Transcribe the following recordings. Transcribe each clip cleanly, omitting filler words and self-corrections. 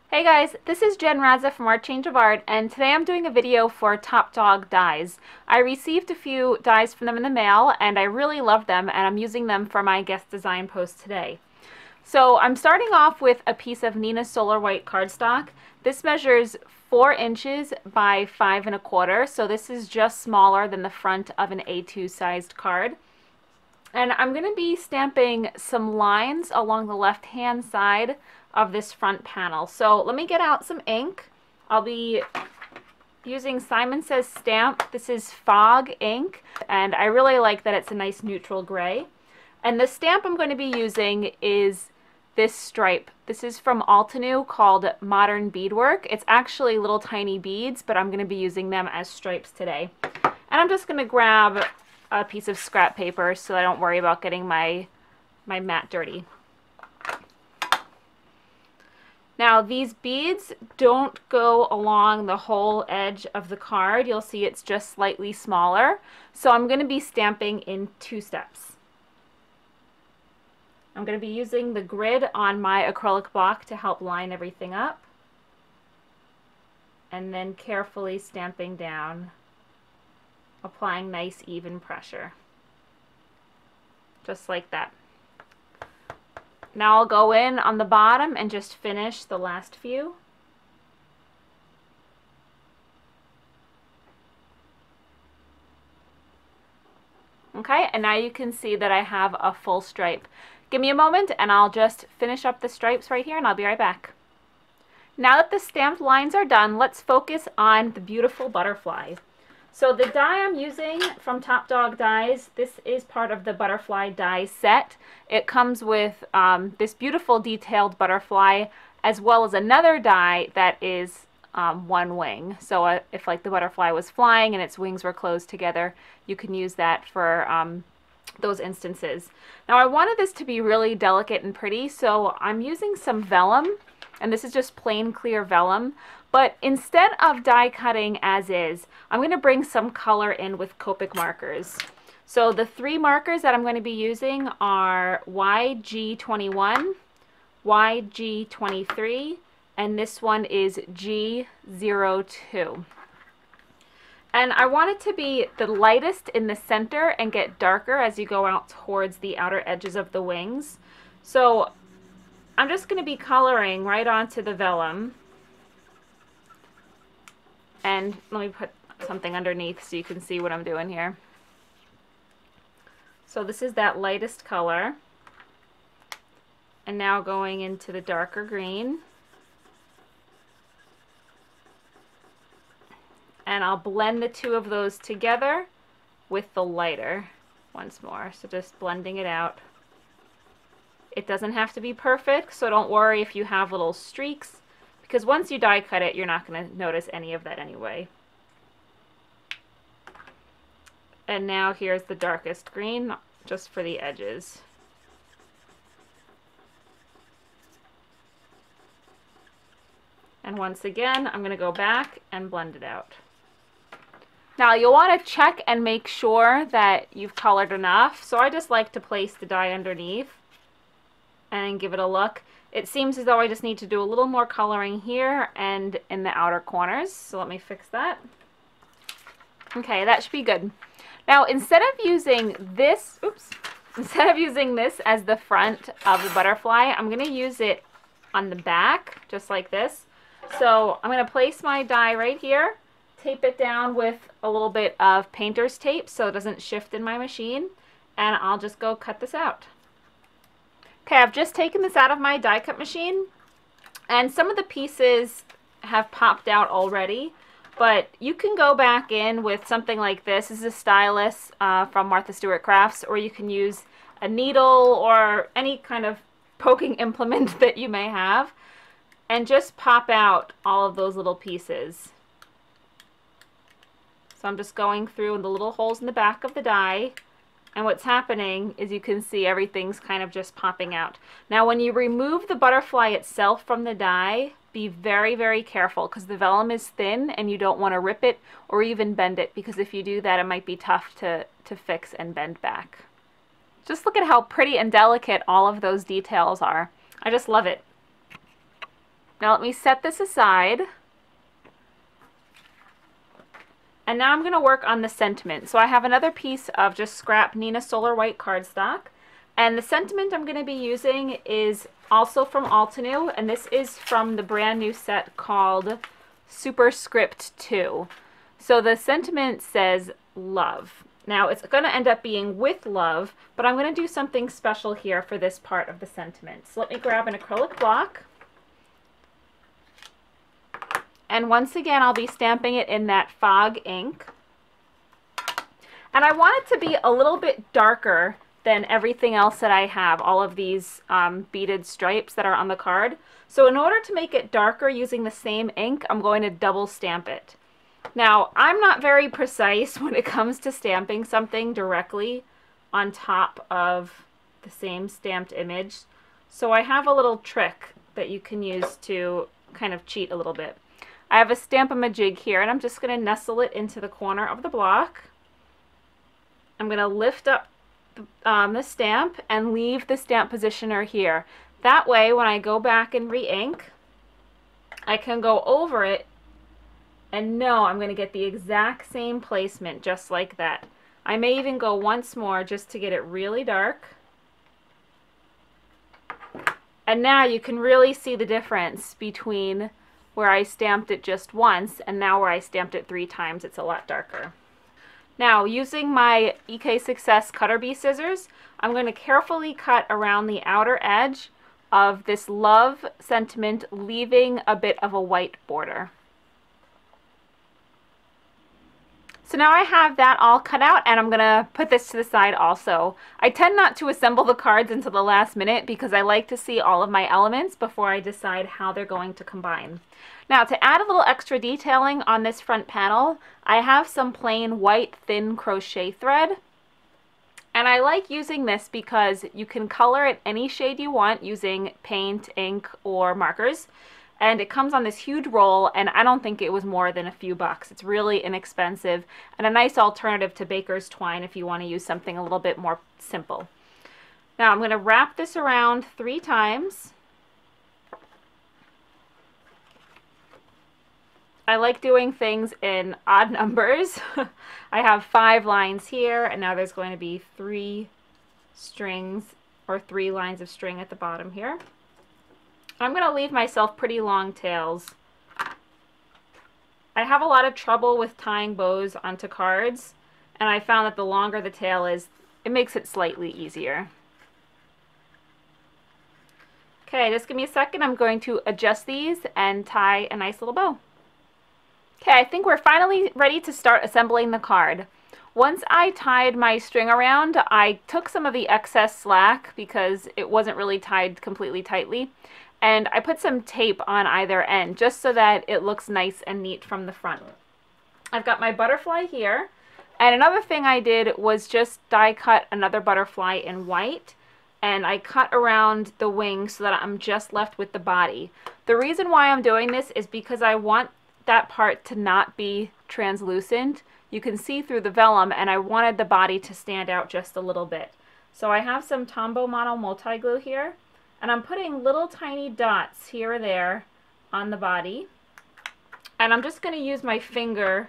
Hey guys, this is Jen Raza from Art Change of Art, and today I'm doing a video for Top Dog dies. I received a few dies from them in the mail, and I really love them, and I'm using them for my guest design post today. So I'm starting off with a piece of Nina Solar White cardstock. This measures 4 inches by 5 1/4, so this is just smaller than the front of an A2 sized card. And I'm going to be stamping some lines along the left-hand side of this front panel. So let me get out some ink. I'll be using Simon Says Stamp. This is Fog ink, and I really like that it's a nice neutral gray. And the stamp I'm going to be using is this stripe. This is from Altenew called Modern Beadwork. It's actually little tiny beads, but I'm going to be using them as stripes today. And I'm just going to grab a piece of scrap paper so I don't worry about getting my mat dirty. Now these beads don't go along the whole edge of the card. You'll see it's just slightly smaller. So I'm going to be stamping in 2 steps. I'm going to be using the grid on my acrylic block to help line everything up, and then carefully stamping down, applying nice even pressure, just like that. Now I'll go in on the bottom and just finish the last few. Okay, and now you can see that I have a full stripe. Give me a moment and I'll just finish up the stripes right here and I'll be right back. Now that the stamped lines are done, let's focus on the beautiful butterfly. So the die I'm using from Top Dog Dies, this is part of the butterfly die set. It comes with this beautiful detailed butterfly, as well as another die that is one wing. So if like the butterfly was flying and its wings were closed together, you can use that for those instances. Now I wanted this to be really delicate and pretty, so I'm using some vellum, and this is just plain clear vellum. But instead of die cutting as is, I'm going to bring some color in with Copic markers. So the 3 markers that I'm going to be using are YG21, YG23, and this one is G02. And I want it to be the lightest in the center and get darker as you go out towards the outer edges of the wings. So I'm just going to be coloring right onto the vellum. And let me put something underneath so you can see what I'm doing here. So this is that lightest color. And now going into the darker green. And I'll blend the 2 of those together with the lighter once more. So just blending it out. It doesn't have to be perfect, so don't worry if you have little streaks, because once you die cut it, you're not going to notice any of that anyway. And now here's the darkest green, just for the edges. And once again, I'm going to go back and blend it out. Now you'll want to check and make sure that you've colored enough. So I just like to place the die underneath and give it a look. It seems as though I just need to do a little more coloring here and in the outer corners. So let me fix that. Okay, that should be good. Now instead of using this, as the front of the butterfly, I'm going to use it on the back, just like this. So I'm going to place my die right here, tape it down with a little bit of painter's tape so it doesn't shift in my machine, and I'll just go cut this out. Okay, I've just taken this out of my die cut machine, and some of the pieces have popped out already, but you can go back in with something like this. This is a stylus from Martha Stewart Crafts, or you can use a needle or any kind of poking implement that you may have, and just pop out all of those little pieces. So I'm just going through the little holes in the back of the die, and what's happening is you can see everything's kind of just popping out. Now when you remove the butterfly itself from the die, be very, very careful, because the vellum is thin and you don't want to rip it or even bend it, because if you do that, it might be tough to fix and bend back. Just look at how pretty and delicate all of those details are. I just love it. Now let me set this aside. And now I'm going to work on the sentiment. So I have another piece of just scrap Nina Solar White cardstock. And the sentiment I'm going to be using is also from Altenew. And this is from the brand new set called Superscript 2. So the sentiment says love. Now it's going to end up being with love, but I'm going to do something special here for this part of the sentiment. So let me grab an acrylic block. And once again, I'll be stamping it in that fog ink. And I want it to be a little bit darker than everything else that I have, all of these beaded stripes that are on the card. So in order to make it darker using the same ink, I'm going to double stamp it. Now, I'm not very precise when it comes to stamping something directly on top of the same stamped image. So I have a little trick that you can use to kind of cheat a little bit. I have a Stamp-A-Majig here, and I'm just going to nestle it into the corner of the block. I'm going to lift up the stamp and leave the stamp positioner here. That way, when I go back and re-ink, I can go over it and know I'm going to get the exact same placement, just like that. I may even go once more just to get it really dark. And now you can really see the difference between where I stamped it just once and now where I stamped it 3 times. It's a lot darker. Now, using my EK Success Cutter Bee scissors, I'm going to carefully cut around the outer edge of this love sentiment, leaving a bit of a white border. So now I have that all cut out, and I'm going to put this to the side also. I tend not to assemble the cards until the last minute because I like to see all of my elements before I decide how they're going to combine. Now, to add a little extra detailing on this front panel, I have some plain white thin crochet thread. And I like using this because you can color it any shade you want using paint, ink, or markers. And it comes on this huge roll, and I don't think it was more than a few bucks. It's really inexpensive and a nice alternative to baker's twine if you want to use something a little bit more simple. Now I'm going to wrap this around 3 times. I like doing things in odd numbers. I have 5 lines here, and now there's going to be 3 strings or 3 lines of string at the bottom here. I'm going to leave myself pretty long tails. I have a lot of trouble with tying bows onto cards, and I found that the longer the tail is, it makes it slightly easier. Okay, just give me a second. I'm going to adjust these and tie a nice little bow. Okay, I think we're finally ready to start assembling the card. Once I tied my string around, I took some of the excess slack because it wasn't really tied completely tightly. And I put some tape on either end just so that it looks nice and neat from the front. I've got my butterfly here. And another thing I did was just die cut another butterfly in white. And I cut around the wings so that I'm just left with the body. The reason why I'm doing this is because I want that part to not be translucent. You can see through the vellum, and I wanted the body to stand out just a little bit. So I have some Tombow Mono multi-glue here. And I'm putting little tiny dots here or there on the body. And I'm just going to use my finger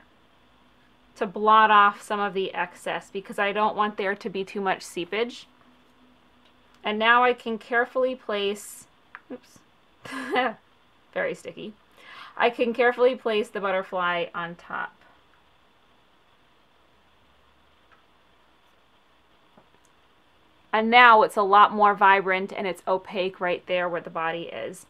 to blot off some of the excess because I don't want there to be too much seepage. And now I can carefully place, oops, very sticky. I can carefully place the butterfly on top. And now it's a lot more vibrant and it's opaque right there where the body is.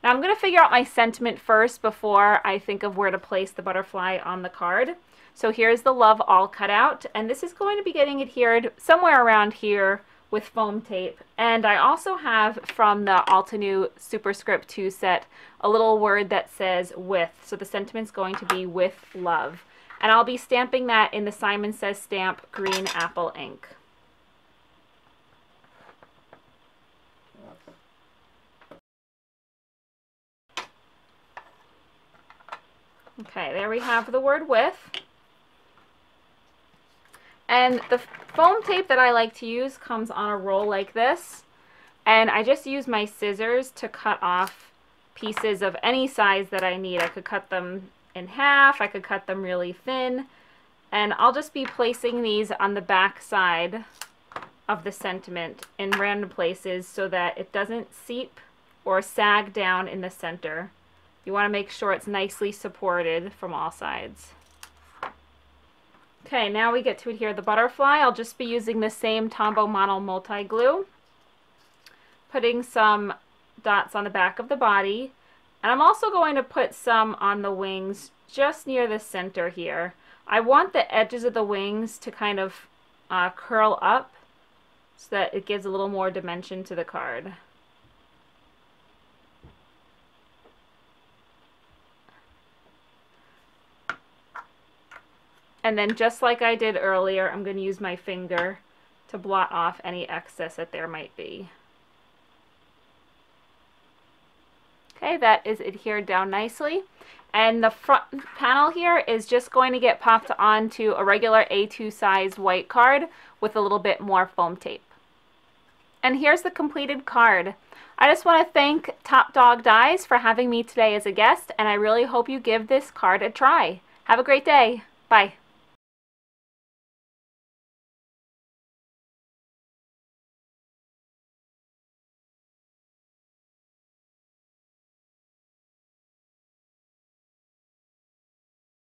Now I'm going to figure out my sentiment first before I think of where to place the butterfly on the card. So here's the love all cut out, and this is going to be getting adhered somewhere around here with foam tape. And I also have from the Altenew Superscript 2 set a little word that says with. So the sentiment's going to be with love. And I'll be stamping that in the Simon Says Stamp green apple ink. Okay, there we have the word with. And the foam tape that I like to use comes on a roll like this. And I just use my scissors to cut off pieces of any size that I need. I could cut them in half, I could cut them really thin, and I'll just be placing these on the back side of the sentiment in random places so that it doesn't seep or sag down in the center. You want to make sure it's nicely supported from all sides. Okay, now we get to adhere the butterfly. I'll just be using the same Tombow Mono multi-glue, putting some dots on the back of the body, and I'm also going to put some on the wings just near the center here. I want the edges of the wings to kind of curl up so that it gives a little more dimension to the card. And then just like I did earlier, I'm going to use my finger to blot off any excess that there might be. Okay, that is adhered down nicely. And the front panel here is just going to get popped onto a regular A2 size white card with a little bit more foam tape. And here's the completed card. I just want to thank Top Dog Dies for having me today as a guest, and I really hope you give this card a try. Have a great day. Bye.